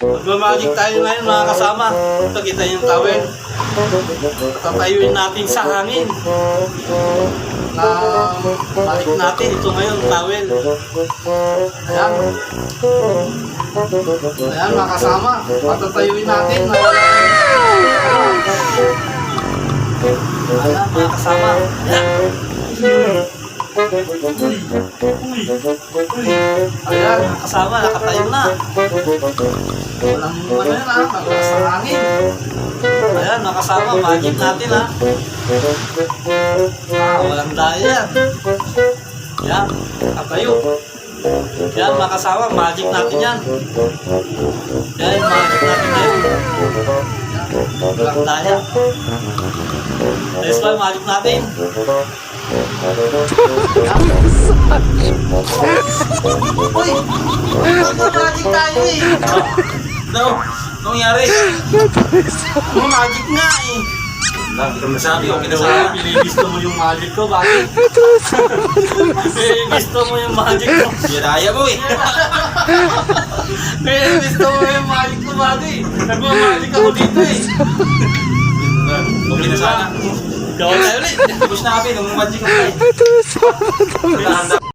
Magmamagic tayo ngayon mga kasama. Ito, kita yung towel. Tatayuin natin sa hangin. Na balik natin ito ngayon, towel. Ayan. Ayan mga kasama. Patatayuin natin. Ayan mga kasama. Ayan. Ayan, kasama, nakatayo na. Walang ano yan ha, naglakas ng hangin. Ayan, nakasama, magic natin ha. Walang daya yan. Ayan, nakatayo. Ayan, makasama, magic natin yan. Ayan, magic natin yan. Walang daya. Let's go, magic natin. Uy! Magic tayo eh! No! Anong nangyari? Magic nga eh! Hindi ko nasabi, okay na sa'yo. Pinigisto mo yung magic ko, bakit? Pinigisto mo yung magic ko. Biraya mo eh! Pinigisto mo yung magic ko, bakit? Nagmamagic ako dito eh! Okay na sana. Gawin tayo ulit. Push na kami, nung magic ko eh.